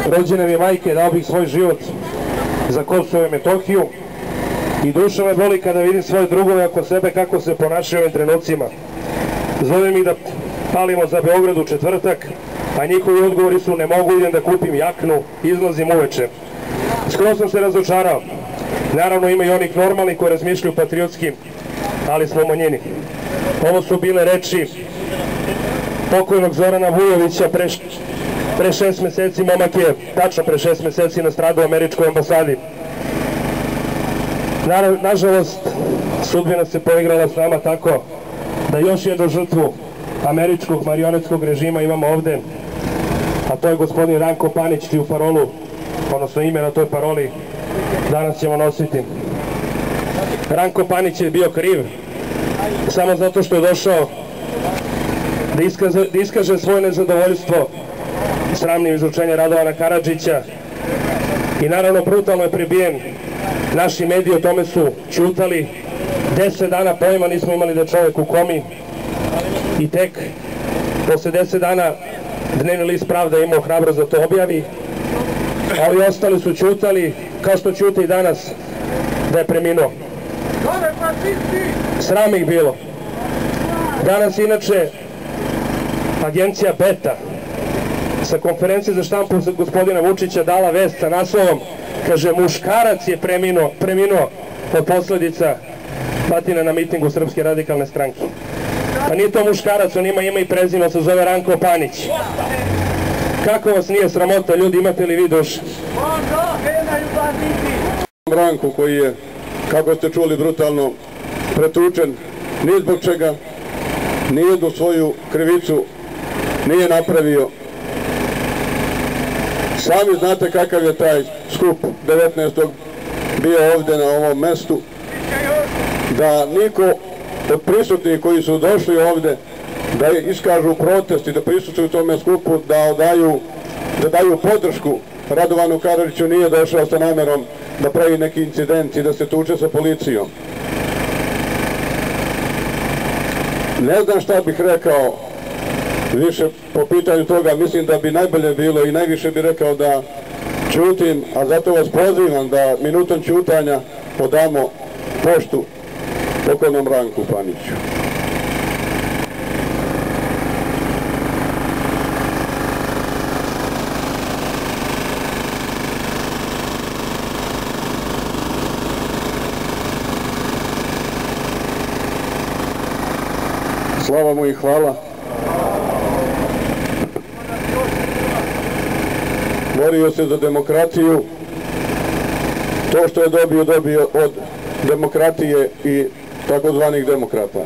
rođene mi majke, dao bih svoj život za Kosovo i Metohiju i duša me boli kada vidim svoje drugove oko sebe kako se ponašaju ovim trenucima. Zovem ih da palimo za Beograd u četvrtak, a njihovi odgovori su ne mogu, idem da kupim jaknu, izlazim uveče. Skoro sam se razočarao. Naravno ima i onih normalnih koji razmišljaju patriotski, ali smo u manjini. Ovo su bile reči pokojnog Zorana Vujovića pre 6 meseci, momak je tačno pre 6 meseci nastradao u američkoj ambasadi. Nažalost, sudbina se poigrala s nama tako da još jednu žrtvu američkog marionetskog režima imamo ovde, a to je gospodin Ranko Panić, čiju parolu, odnosno ime na toj paroli danas ćemo nositi. Ranko Panić je bio kriv samo zato što je došao da iskaže svoje nezadovoljstvo sramnim izručenjem Radovana Karadžića i naravno brutalno je prebijen. Naši mediji o tome su ćutali. 10 dana pojma nismo imali da je čovjek u komi i tek posle 10 dana Dnevni list Pravda imao hrabrost da to objavi, a ovi ostali su ćutali kao što ćute i danas da je preminuo. Sram ih bilo. Danas inače agencija Beta sa konferencije za štampu gospodina Vučića dala vest sa naslovom, kaže, muškarac je preminuo od posledica patine na mitingu Srpske radikalne stranke. Pa nije to muškarac, on ima ime i prezime, se zove Ranko Panić. Kako vas nije sramota, ljudi, imate li vi duše? Ranko koji je, kako ste čuli, brutalno pretučen, ni zbog čega, nijednu svoju krivicu nije napravio. Sami znate kakav je taj skup 19. bio ovde na ovom mestu, da niko od prisutnih koji su došli ovde da iskažu protest i da prisutnuju tome skupu, da daju podršku Radovanu Karadžiću nije došao sa namerom da pravi neki incident i da se tuče sa policijom. Ne znam šta bih rekao više po pitanju toga, mislim da bi najbolje bilo i najviše bih rekao da ćutim, a zato vas pozivam da minutom ćutanja podamo poštu pokojnom Ranku Paniću. Slava mu i hvala. Borio se za demokratiju. To što je dobio od demokratije i takozvanih demokrata.